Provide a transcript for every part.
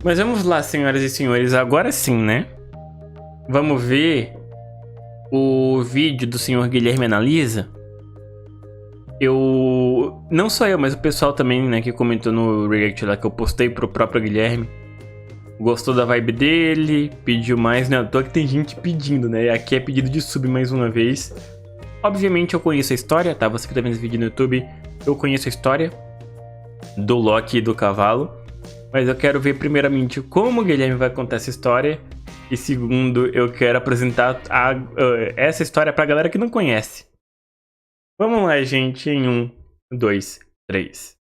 Mas vamos lá, senhoras e senhores, agora sim, né? Vamos ver o vídeo do senhor Guilherme Analisa. Não só eu, mas o pessoal também, né, que comentou no react lá que eu postei pro próprio Guilherme. Gostou da vibe dele, pediu mais, né? À toa que tem gente pedindo, né? Aqui é pedido de sub mais uma vez. Obviamente eu conheço a história, tá? Você que tá vendo esse vídeo no YouTube, eu conheço a história do Loki e do cavalo. Mas eu quero ver primeiramente como o Guilherme vai contar essa história. E segundo, eu quero apresentar essa história pra galera que não conhece. Vamos lá, gente, em 1, 2, 3.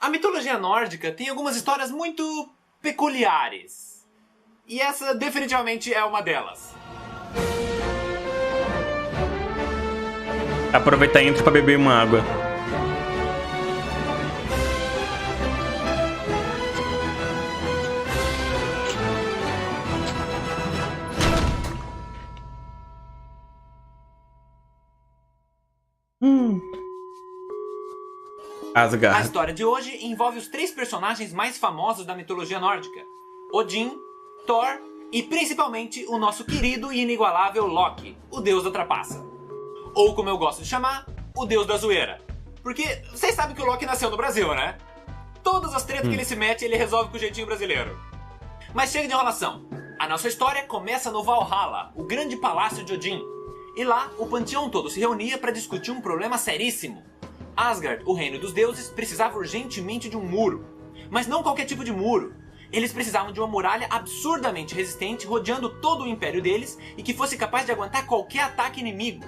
A mitologia nórdica tem algumas histórias muito peculiares. E essa definitivamente é uma delas. Aproveitar a intro pra beber uma água. Asgard. A história de hoje envolve os 3 personagens mais famosos da mitologia nórdica: Odin, Thor e principalmente o nosso querido e inigualável Loki, o deus da trapaça. Ou como eu gosto de chamar, o deus da zoeira. Porque vocês sabem que o Loki nasceu no Brasil, né? Todas as tretas que ele se mete, ele resolve com o jeitinho brasileiro. Mas chega de enrolação. A nossa história começa no Valhalla, o grande palácio de Odin. E lá, o panteão todo se reunia para discutir um problema seríssimo. Asgard, o reino dos deuses, precisava urgentemente de um muro. Mas não qualquer tipo de muro. Eles precisavam de uma muralha absurdamente resistente rodeando todo o império deles e que fosse capaz de aguentar qualquer ataque inimigo.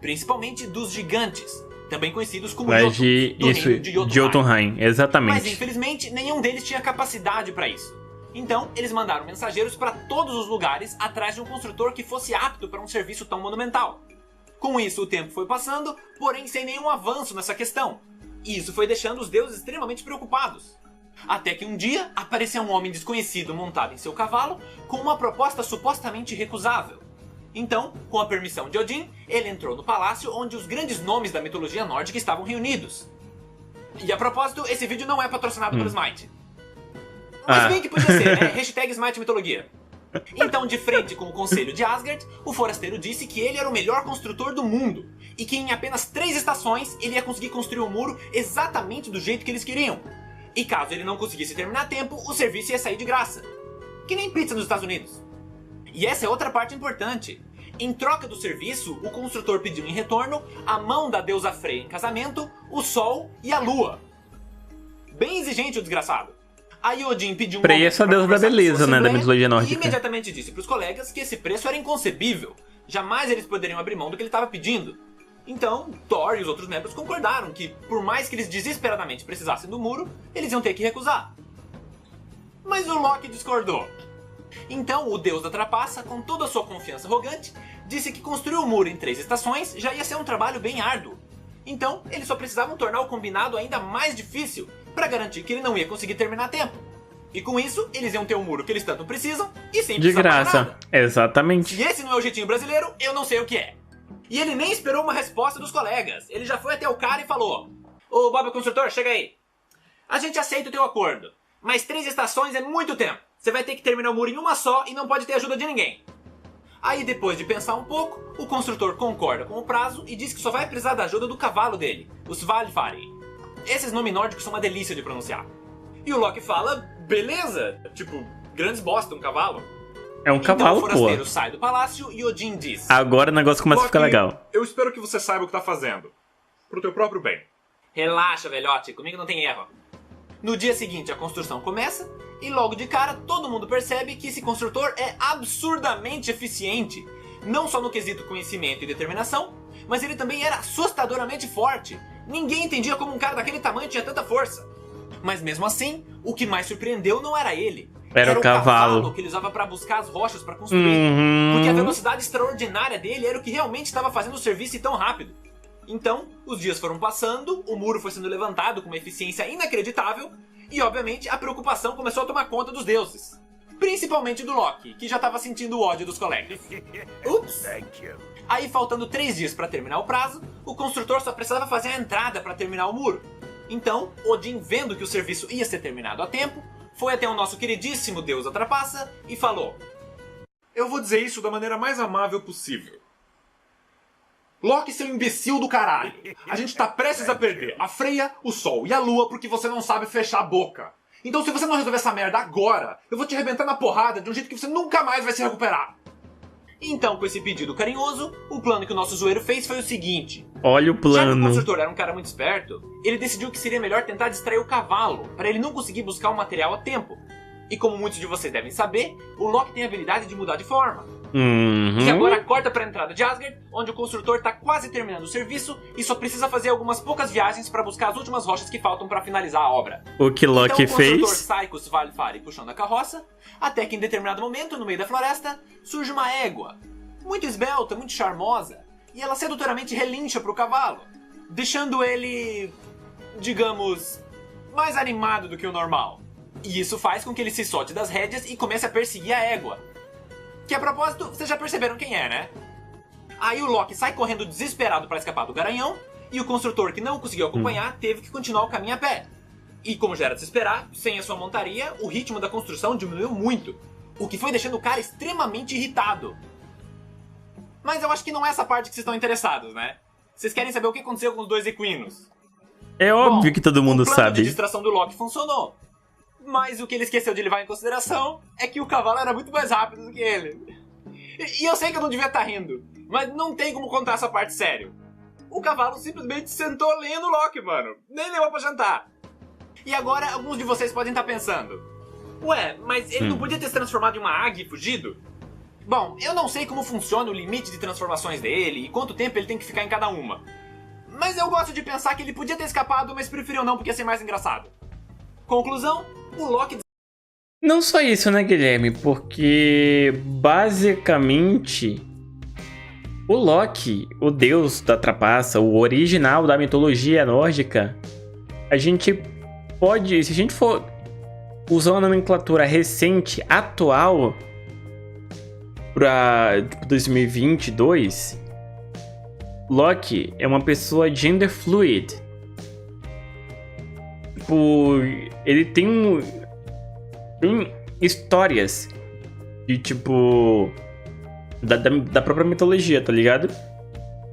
Principalmente dos gigantes, também conhecidos como Jotuns, do reino de Jotunheim, exatamente. Mas infelizmente nenhum deles tinha capacidade para isso. Então eles mandaram mensageiros para todos os lugares atrás de um construtor que fosse apto para um serviço tão monumental. Com isso, o tempo foi passando, porém sem nenhum avanço nessa questão. E isso foi deixando os deuses extremamente preocupados. Até que um dia, apareceu um homem desconhecido montado em seu cavalo, com uma proposta supostamente recusável. Então, com a permissão de Odin, ele entrou no palácio onde os grandes nomes da mitologia nórdica estavam reunidos. E a propósito, esse vídeo não é patrocinado pelo Smite. Mas bem que podia ser, né? Hashtag Smite Mitologia. Então, de frente com o conselho de Asgard, o forasteiro disse que ele era o melhor construtor do mundo e que em apenas 3 estações ele ia conseguir construir o muro exatamente do jeito que eles queriam. E caso ele não conseguisse terminar a tempo, o serviço ia sair de graça. Que nem pizza nos Estados Unidos. E essa é outra parte importante. Em troca do serviço, o construtor pediu em retorno a mão da deusa Freya em casamento, o Sol e a Lua. Bem exigente o desgraçado. Aí Odin pediu um Freya é essa deusa da beleza, né, da mitologia nórdica. E imediatamente disse para os colegas que esse preço era inconcebível. Jamais eles poderiam abrir mão do que ele estava pedindo. Então, Thor e os outros membros concordaram que, por mais que eles desesperadamente precisassem do muro, eles iam ter que recusar. Mas o Loki discordou. Então, o deus da trapaça, com toda a sua confiança arrogante, disse que construir o muro em 3 estações já ia ser um trabalho bem árduo. Então, eles só precisavam tornar o combinado ainda mais difícil, para garantir que ele não ia conseguir terminar a tempo. E com isso, eles iam ter o muro que eles tanto precisam e sem de precisar pagar graça, nada. exatamente. Se esse não é o jeitinho brasileiro, eu não sei o que é. E ele nem esperou uma resposta dos colegas. Ele já foi até o cara e falou: "Ô Bob, construtor, chega aí. A gente aceita o teu acordo, mas 3 estações é muito tempo. Você vai ter que terminar o muro em uma só e não pode ter ajuda de ninguém." Aí, depois de pensar um pouco, o construtor concorda com o prazo e diz que só vai precisar da ajuda do cavalo dele, o Svalfari. Esses nomes nórdicos são uma delícia de pronunciar. E o Loki fala: "Beleza, tipo, grandes bosta, um cavalo." É um cavalo, então, o forasteiro sai do palácio e Odin diz: "Agora o negócio começa a ficar legal. Eu espero que você saiba o que tá fazendo. Pro teu próprio bem." "Relaxa, velhote, comigo não tem erro." No dia seguinte, a construção começa e logo de cara todo mundo percebe que esse construtor é absurdamente eficiente. Não só no quesito conhecimento e determinação, mas ele também era assustadoramente forte. Ninguém entendia como um cara daquele tamanho tinha tanta força. Mas mesmo assim, o que mais surpreendeu não era ele. Era o cavalo que ele usava para buscar as rochas para construir. Porque a velocidade extraordinária dele era o que realmente estava fazendo o serviço ir tão rápido. Então, os dias foram passando, o muro foi sendo levantado com uma eficiência inacreditável, e obviamente a preocupação começou a tomar conta dos deuses. Principalmente do Loki, que já estava sentindo o ódio dos colegas. Ups! Aí, faltando 3 dias para terminar o prazo, o construtor só precisava fazer a entrada para terminar o muro. Então, Odin, vendo que o serviço ia ser terminado a tempo, foi até o nosso queridíssimo deus da trapaça e falou: Eu vou dizer isso da maneira mais amável possível. Loki, seu imbecil do caralho. A gente tá prestes a perder a Freya, o Sol e a Lua porque você não sabe fechar a boca. Então se você não resolver essa merda agora, eu vou te arrebentar na porrada de um jeito que você nunca mais vai se recuperar. Então, com esse pedido carinhoso, o plano que o nosso zoeiro fez foi o seguinte. Olha o Já que o plano. construtor era um cara muito esperto, ele decidiu que seria melhor tentar distrair o cavalo, para ele não conseguir buscar o material a tempo. E como muitos de vocês devem saber, o Loki tem a habilidade de mudar de forma. E agora corta para a entrada de Asgard, onde o construtor está quase terminando o serviço e só precisa fazer algumas poucas viagens para buscar as últimas rochas que faltam para finalizar a obra. O que Loki então, o construtor fez? sai com os Svalfari puxando a carroça, até que em determinado momento, no meio da floresta, surge uma égua. Muito esbelta, muito charmosa, e ela sedutoramente relincha pro cavalo, deixando ele, digamos, mais animado do que o normal. E isso faz com que ele se solte das rédeas e comece a perseguir a égua. Que a propósito, vocês já perceberam quem é, né? Aí o Loki sai correndo desesperado para escapar do garanhão, e o construtor que não o conseguiu acompanhar teve que continuar o caminho a pé. E como já era de se esperar, sem a sua montaria, o ritmo da construção diminuiu muito, o que foi deixando o cara extremamente irritado. Mas eu acho que não é essa parte que vocês estão interessados, né? Vocês querem saber o que aconteceu com os dois equinos. É óbvio que todo mundo o plano de sabe. distração do Loki funcionou. Mas o que ele esqueceu de levar em consideração é que o cavalo era muito mais rápido do que ele. E eu sei que eu não devia estar rindo, mas não tem como contar essa parte sério. O cavalo simplesmente sentou a lenha no Loki, mano. Nem levou pra jantar. E agora alguns de vocês podem estar pensando: ué, mas ele não podia ter se transformado em uma águia e fugido? Bom, eu não sei como funciona o limite de transformações dele e quanto tempo ele tem que ficar em cada uma. Mas eu gosto de pensar que ele podia ter escapado, mas preferiu não porque ia ser mais engraçado. Conclusão, o Loki... Não só isso, né, Guilherme? Porque, basicamente, o Loki, o deus da trapaça, o original da mitologia nórdica, a gente pode, se a gente for usar uma nomenclatura recente, atual, pra 2022, Loki é uma pessoa gender fluid. Ele tem histórias de tipo da própria mitologia, tá ligado?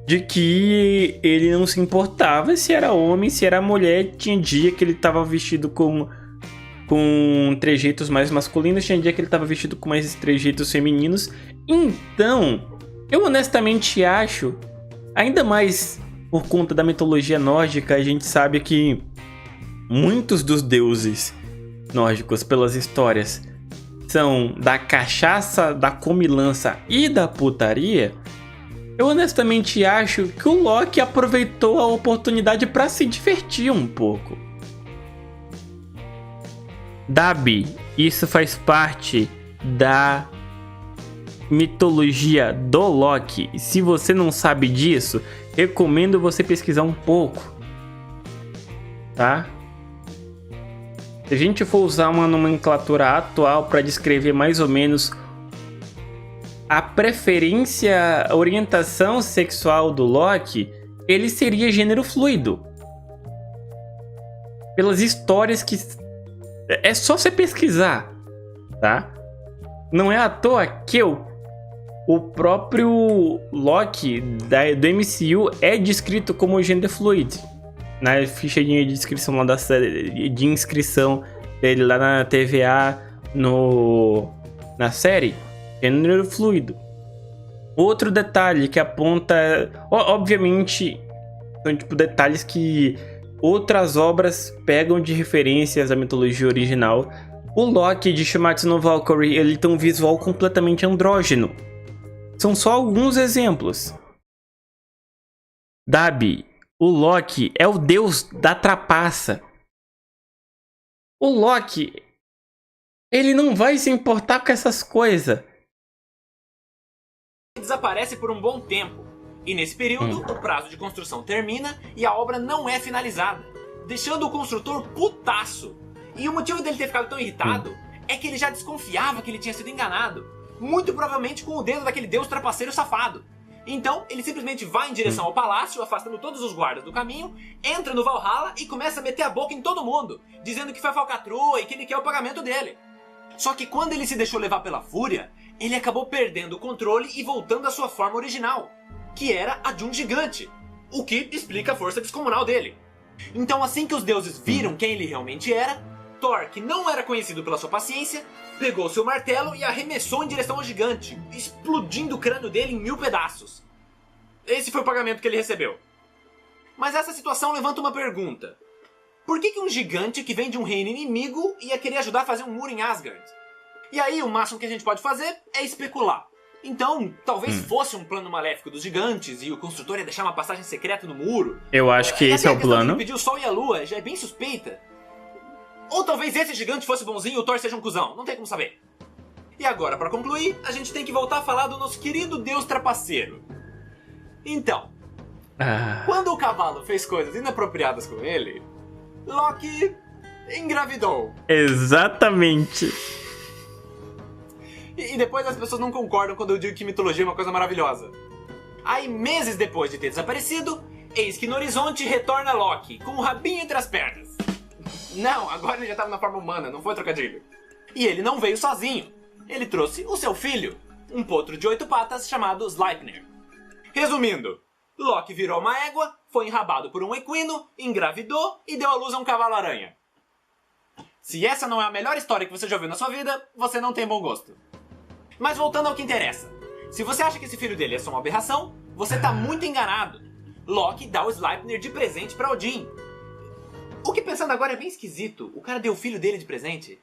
De que ele não se importava se era homem, se era mulher. Tinha dia que ele tava vestido com trejeitos mais masculinos, tinha dia que ele tava vestido com mais trejeitos femininos. Então, eu honestamente acho, ainda mais por conta da mitologia nórdica, a gente sabe que muitos dos deuses nórdicos, pelas histórias, são da cachaça, da comilança e da putaria. Eu honestamente acho que o Loki aproveitou a oportunidade para se divertir um pouco. Dabi, isso faz parte da mitologia do Loki. E se você não sabe disso, recomendo você pesquisar um pouco, tá? Se a gente for usar uma nomenclatura atual para descrever mais ou menos a preferência, a orientação sexual do Loki, ele seria gênero fluido. Pelas histórias que... É só você pesquisar, tá? Não é à toa que o próprio Loki do MCU é descrito como gender fluid. Na ficha de descrição lá da série, de inscrição dele lá na TVA, na série, gênero fluido. Outro detalhe que aponta, obviamente, são tipo detalhes que outras obras pegam de referências à mitologia original. O Loki de Shumatsu no Valkyrie, ele tem um visual completamente andrógeno. São só alguns exemplos. Dabi, o Loki é o deus da trapaça. O Loki, ele não vai se importar com essas coisas. Desaparece por um bom tempo. E nesse período, o prazo de construção termina e a obra não é finalizada, deixando o construtor putaço. E o motivo dele ter ficado tão irritado é que ele já desconfiava que ele tinha sido enganado, muito provavelmente com o dedo daquele deus trapaceiro safado. Então, ele simplesmente vai em direção ao palácio, afastando todos os guardas do caminho, entra no Valhalla e começa a meter a boca em todo mundo, dizendo que foi falcatrua e que ele quer o pagamento dele. Só que quando ele se deixou levar pela fúria, ele acabou perdendo o controle e voltando à sua forma original, que era a de um gigante, o que explica a força descomunal dele. Então, assim que os deuses viram quem ele realmente era, Thor, que não era conhecido pela sua paciência, pegou seu martelo e arremessou em direção ao gigante, explodindo o crânio dele em 1000 pedaços. Esse foi o pagamento que ele recebeu. Mas essa situação levanta uma pergunta. Por que um gigante que vem de um reino inimigo ia querer ajudar a fazer um muro em Asgard? E aí, o máximo que a gente pode fazer é especular. Então, talvez fosse um plano maléfico dos gigantes e o construtor ia deixar uma passagem secreta no muro. Eu acho que esse é o plano. Ele pediu o sol e a lua, já é bem suspeita. Ou talvez esse gigante fosse bonzinho e o Thor seja um cuzão, não tem como saber. E agora, pra concluir, a gente tem que voltar a falar do nosso querido deus trapaceiro. Então, quando o cavalo fez coisas inapropriadas com ele, Loki engravidou. Exatamente. E depois as pessoas não concordam quando eu digo que mitologia é uma coisa maravilhosa. Aí, meses depois de ter desaparecido, eis que no horizonte retorna Loki, com o rabinho entre as pernas. Não, agora ele já estava na forma humana, não foi trocadilho. E ele não veio sozinho. Ele trouxe o seu filho, um potro de 8 patas chamado Sleipnir. Resumindo, Loki virou uma égua, foi enrabado por um equino, engravidou e deu à luz a um cavalo-aranha. Se essa não é a melhor história que você já ouviu na sua vida, você não tem bom gosto. Mas voltando ao que interessa. Se você acha que esse filho dele é só uma aberração, você tá muito enganado. Loki dá o Sleipnir de presente pra Odin. O que, pensando agora, é bem esquisito. O cara deu o filho dele de presente.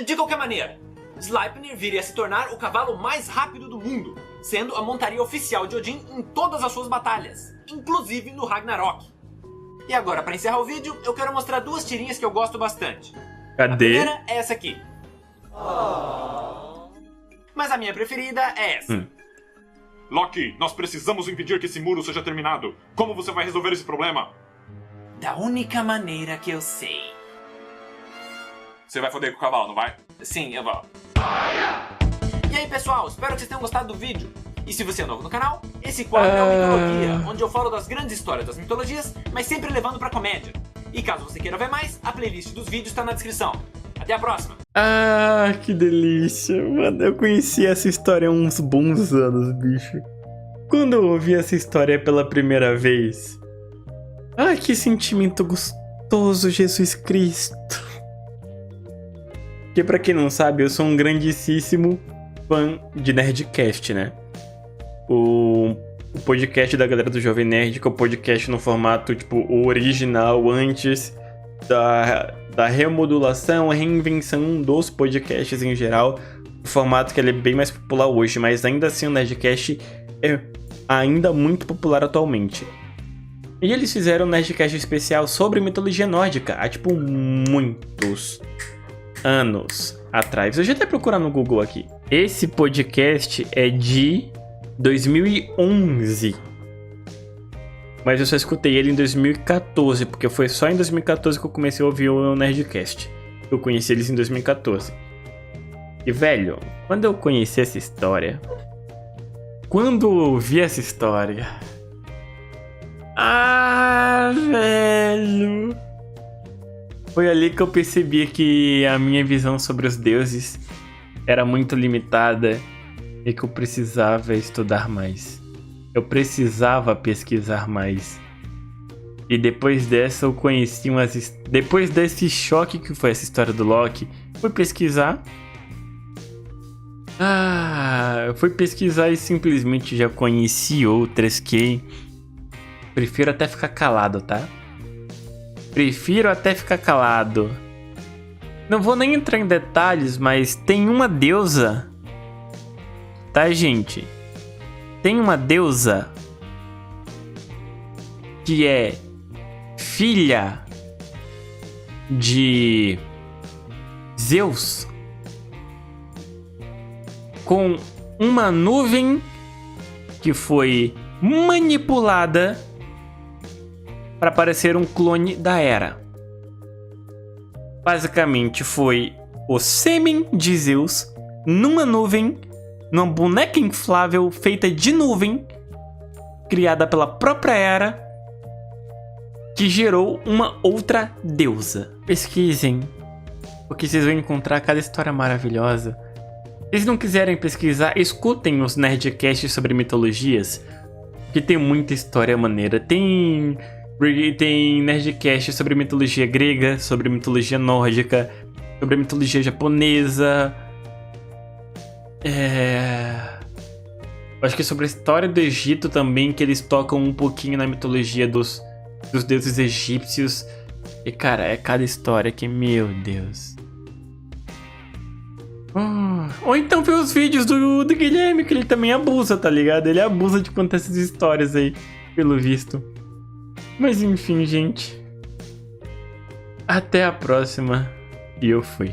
De qualquer maneira, Sleipnir viria a se tornar o cavalo mais rápido do mundo, sendo a montaria oficial de Odin em todas as suas batalhas, inclusive no Ragnarok. E agora, para encerrar o vídeo, eu quero mostrar 2 tirinhas que eu gosto bastante. Cadê? A primeira é essa aqui. Mas a minha preferida é essa. Loki, nós precisamos impedir que esse muro seja terminado. Como você vai resolver esse problema? Da única maneira que eu sei. Você vai foder com o cavalo, não vai? Sim, eu vou. E aí, pessoal, espero que vocês tenham gostado do vídeo. E se você é novo no canal, esse quadro é o Mitologia, onde eu falo das grandes histórias das mitologias, mas sempre levando pra comédia. E caso você queira ver mais, a playlist dos vídeos tá na descrição. Até a próxima! Ah, que delícia. Mano, eu conheci essa história há uns bons anos, bicho. Quando eu ouvi essa história pela primeira vez... Ah, que sentimento gostoso, Jesus Cristo. Que pra quem não sabe, eu sou um grandíssimo fã de Nerdcast, né? O podcast da galera do Jovem Nerd, que é o podcast no formato, tipo, o original, antes da remodulação, reinvenção dos podcasts em geral. O formato que ele é bem mais popular hoje, mas ainda assim o Nerdcast é ainda muito popular atualmente. E eles fizeram um Nerdcast especial sobre mitologia nórdica há, tipo, muitos anos atrás. Eu já até procurar no Google aqui. Esse podcast é de 2011. Mas eu só escutei ele em 2014, porque foi só em 2014 que eu comecei a ouvir o Nerdcast. Eu conheci eles em 2014. E, velho, quando eu conheci essa história... Quando eu ouvi essa história... Ah, velho... Foi ali que eu percebi que a minha visão sobre os deuses era muito limitada e que eu precisava estudar mais. Eu precisava pesquisar mais. E depois dessa eu conheci depois desse choque que foi essa história do Loki, fui pesquisar. Eu fui pesquisar e simplesmente já conheci outras que... Prefiro até ficar calado, tá? Prefiro até ficar calado. Não vou nem entrar em detalhes, mas tem uma deusa. Tá, gente? Tem uma deusa que é filha de Zeus com uma nuvem que foi manipulada para parecer um clone da Hera. Basicamente foi o sêmen de Zeus numa nuvem, numa boneca inflável feita de nuvem, criada pela própria Hera, que gerou uma outra deusa. Pesquisem, porque vocês vão encontrar cada história maravilhosa. Se vocês não quiserem pesquisar, escutem os Nerdcasts sobre mitologias, que tem muita história maneira. Tem Nerdcast sobre mitologia grega, sobre mitologia nórdica, sobre mitologia japonesa. Acho que sobre a história do Egito também, que eles tocam um pouquinho na mitologia dos deuses egípcios. E cara, é cada história que, meu Deus. Ou então ver os vídeos do Guilherme, que ele também abusa, tá ligado? Ele abusa de contar essas histórias aí, pelo visto. Mas enfim, gente. Até a próxima. E eu fui.